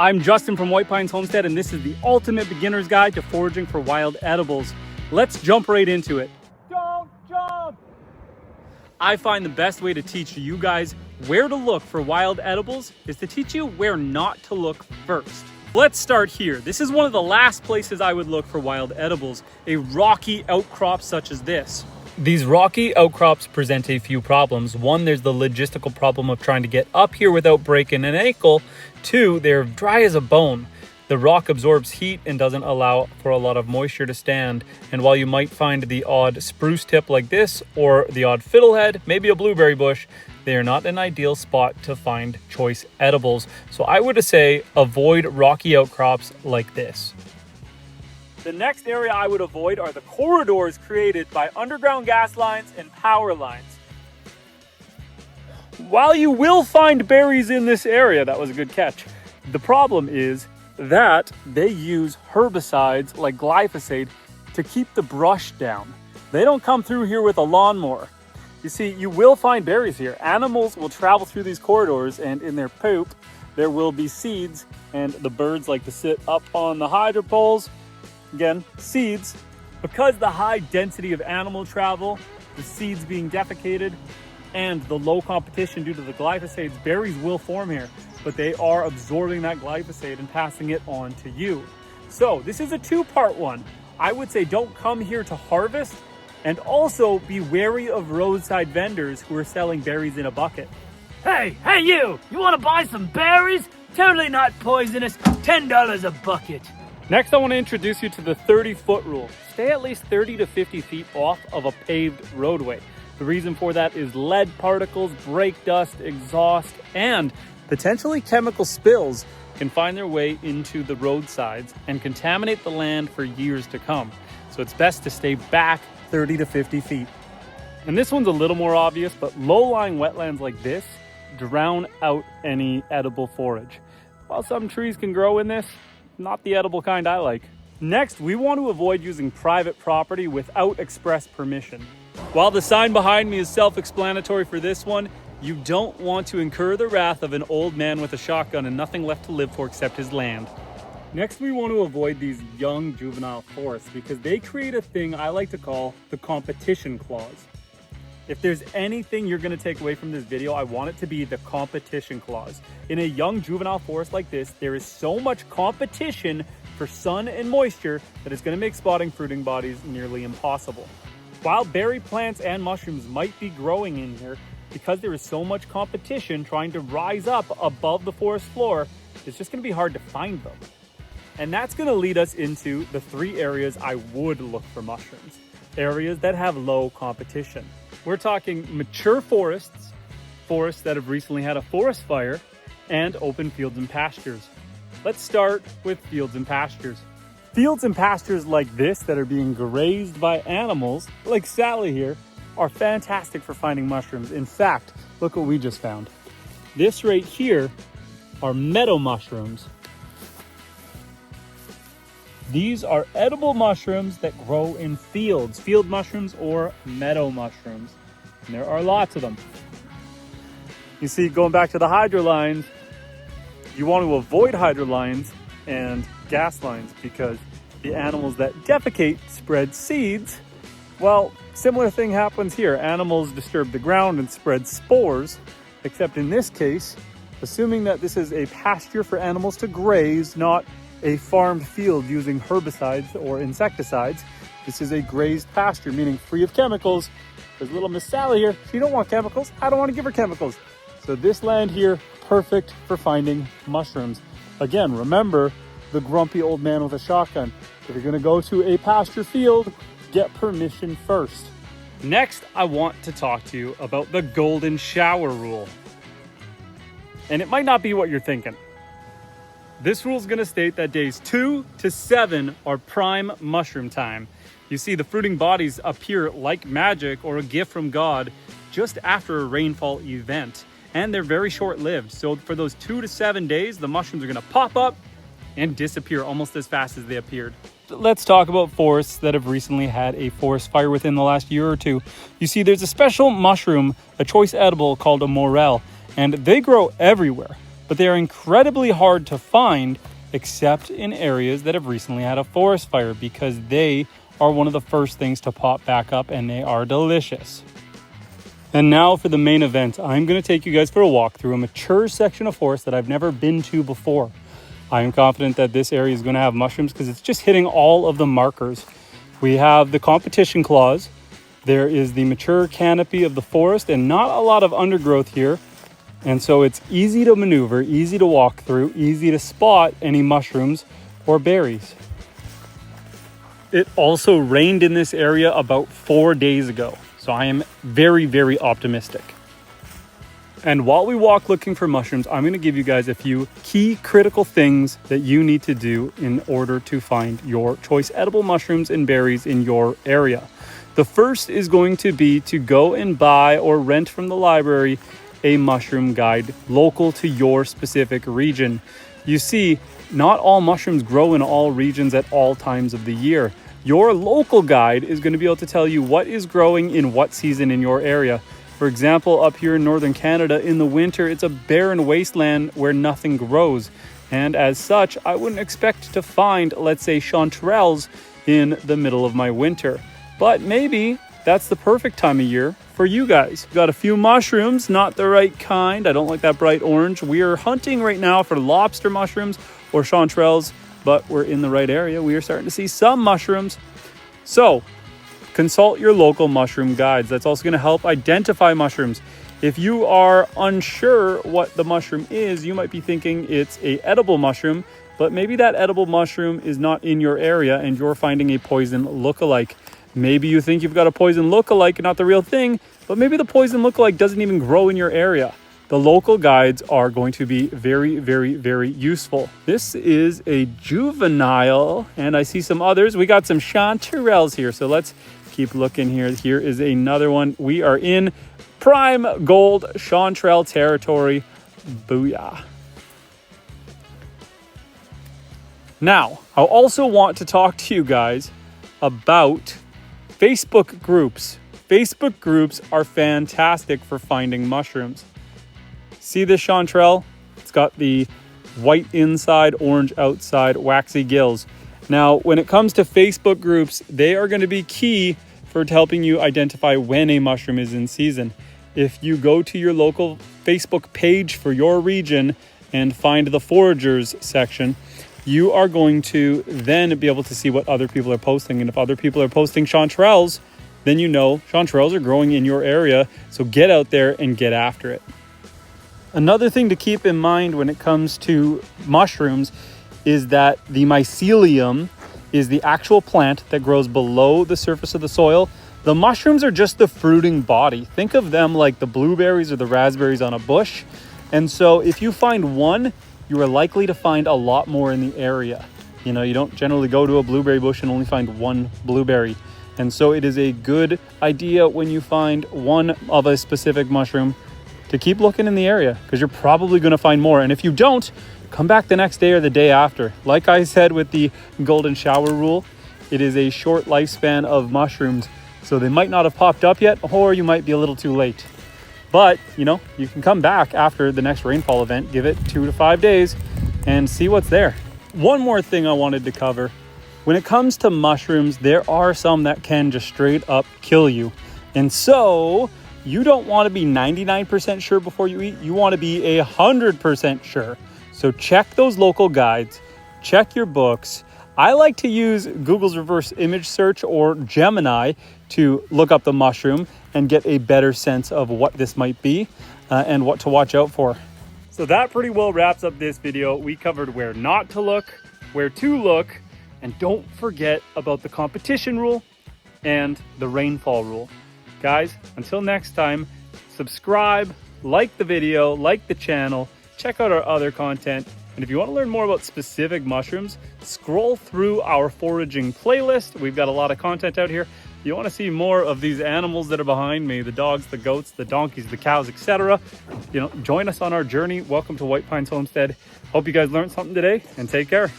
I'm Justin from White Pines Homestead, and this is the ultimate beginner's guide to foraging for wild edibles. Let's jump right into it. Don't jump! I find the best way to teach you guys where to look for wild edibles is to teach you where not to look first. Let's start here. This is one of the last places I would look for wild edibles, a rocky outcrop such as this. These rocky outcrops present a few problems. One, there's the logistical problem of trying to get up here without breaking an ankle. Two, they're dry as a bone. The rock absorbs heat and doesn't allow for a lot of moisture to stand. And while you might find the odd spruce tip like this or the odd fiddlehead, maybe a blueberry bush, they are not an ideal spot to find choice edibles. So I would say avoid rocky outcrops like this. The next area I would avoid are the corridors created by underground gas lines and power lines. While you will find berries in this area, that was a good catch, the problem is that they use herbicides like glyphosate to keep the brush down. They don't come through here with a lawnmower. You see, you will find berries here. Animals will travel through these corridors, and in their poop, there will be seeds, and the birds like to sit up on the hydro poles. Again, seeds. Because the high density of animal travel, the seeds being defecated, and the low competition due to the glyphosates, berries will form here, but they are absorbing that glyphosate and passing it on to you. So this is a two-part one. I would say don't come here to harvest, and also be wary of roadside vendors who are selling berries in a bucket. Hey you! You want to buy some berries? Totally not poisonous. $10 a bucket. Next, I want to introduce you to the 30-foot rule. Stay at least 30 to 50 feet off of a paved roadway. The reason for that is lead particles, brake dust, exhaust, and potentially chemical spills can find their way into the roadsides and contaminate the land for years to come. So it's best to stay back 30 to 50 feet. And this one's a little more obvious, but low-lying wetlands like this drown out any edible forage. While some trees can grow in this, not the edible kind I like. Next, we want to avoid using private property without express permission. While the sign behind me is self-explanatory for this one, you don't want to incur the wrath of an old man with a shotgun and nothing left to live for except his land. Next, we want to avoid these young juvenile forests because they create a thing I like to call the competition clause. If there's anything you're going to take away from this video, I want it to be the competition clause. In a young juvenile forest like this, there is so much competition for sun and moisture that it's going to make spotting fruiting bodies nearly impossible. While berry plants and mushrooms might be growing in here, because there is so much competition trying to rise up above the forest floor, it's just going to be hard to find them. And that's going to lead us into the three areas I would look for mushrooms. Areas that have low competition. We're talking mature forests, forests that have recently had a forest fire, and open fields and pastures. Let's start with fields and pastures. Fields and pastures like this that are being grazed by animals, like Sally here, are fantastic for finding mushrooms. In fact, look what we just found. This right here are meadow mushrooms. These are edible mushrooms that grow in fields, field mushrooms or meadow mushrooms. And there are lots of them. You see, going back to the hydro lines, you want to avoid hydro lines and gas lines because the animals that defecate spread seeds. Well, similar thing happens here. Animals disturb the ground and spread spores, except in this case, assuming that this is a pasture for animals to graze, not a farmed field using herbicides or insecticides. This is a grazed pasture, meaning free of chemicals. There's little Miss Sally here. She don't want chemicals. I don't want to give her chemicals. So this land here, perfect for finding mushrooms. Again, remember the grumpy old man with a shotgun. If you're going to go to a pasture field, get permission first. Next, I want to talk to you about the golden shower rule. And it might not be what you're thinking. This rule is going to state that days 2 to 7 are prime mushroom time. You see, the fruiting bodies appear like magic or a gift from God just after a rainfall event. And they're very short-lived. So for those 2 to 7 days, the mushrooms are going to pop up and disappear almost as fast as they appeared. Let's talk about forests that have recently had a forest fire within the last year or two. You see, there's a special mushroom, a choice edible called a morel, and they grow everywhere. but they are incredibly hard to find except in areas that have recently had a forest fire, because they are one of the first things to pop back up, and they are delicious. And now for the main event. I'm going to take you guys for a walk through a mature section of forest that I've never been to before. I am confident that this area is going to have mushrooms because it's just hitting all of the markers. We have the competition clause. There is the mature canopy of the forest and not a lot of undergrowth here. And so it's easy to maneuver, easy to walk through, easy to spot any mushrooms or berries. It also rained in this area about 4 days ago. So I am very, very optimistic. And while we walk looking for mushrooms, I'm going to give you guys a few key critical things that you need to do in order to find your choice edible mushrooms and berries in your area. The first is going to be to go and buy or rent from the library a mushroom guide local to your specific region. You see, not all mushrooms grow in all regions at all times of the year. Your local guide is going to be able to tell you what is growing in what season in your area. For example, up here in northern Canada, in the winter, it's a barren wasteland where nothing grows. And as such, I wouldn't expect to find, let's say, chanterelles in the middle of my winter. But maybe that's the perfect time of year for you guys. We've got a few mushrooms, not the right kind. I don't like that bright orange. We are hunting right now for lobster mushrooms or chanterelles, but we're in the right area. We are starting to see some mushrooms. So consult your local mushroom guides. That's also going to help identify mushrooms. If you are unsure what the mushroom is, you might be thinking it's an edible mushroom, but maybe that edible mushroom is not in your area and you're finding a poison lookalike. Maybe you think you've got a poison lookalike, not the real thing, but maybe the poison lookalike doesn't even grow in your area. The local guides are going to be very, very, very useful. This is a juvenile, and I see some others. We got some chanterelles here, so let's keep looking here. Here is another one. We are in prime gold chanterelle territory. Booyah. Now, I also want to talk to you guys about Facebook groups. Facebook groups are fantastic for finding mushrooms. See this chanterelle? It's got the white inside, orange outside, waxy gills. Now, when it comes to Facebook groups, they are going to be key for helping you identify when a mushroom is in season. If you go to your local Facebook page for your region and find the foragers section, you are going to then be able to see what other people are posting. And if other people are posting chanterelles, then you know chanterelles are growing in your area. So get out there and get after it. Another thing to keep in mind when it comes to mushrooms is that the mycelium is the actual plant that grows below the surface of the soil. The mushrooms are just the fruiting body. Think of them like the blueberries or the raspberries on a bush. And so if you find one, you are likely to find a lot more in the area. You know, you don't generally go to a blueberry bush and only find one blueberry. And so it is a good idea when you find one of a specific mushroom to keep looking in the area, because you're probably going to find more. And if you don't, come back the next day or the day after. Like I said with the golden shower rule, it is a short lifespan of mushrooms. So they might not have popped up yet, or you might be a little too late. But, you know, you can come back after the next rainfall event, give it 2 to 5 days and see what's there. One more thing I wanted to cover. When it comes to mushrooms, there are some that can just straight up kill you. And so you don't want to be 99% sure before you eat. You want to be 100% sure. So check those local guides, check your books. I like to use Google's reverse image search or Gemini to look up the mushroom and get a better sense of what this might be and what to watch out for. So that pretty well wraps up this video. We covered where not to look, where to look, and don't forget about the competition rule and the rainfall rule. Guys, until next time, subscribe, like the video, like the channel, check out our other content. And if you want to learn more about specific mushrooms, scroll through our foraging playlist. We've got a lot of content out here. If you want to see more of these animals that are behind me, the dogs, the goats, the donkeys, the cows, etc., you know, join us on our journey. Welcome to White Pines Homestead. Hope you guys learned something today, and take care.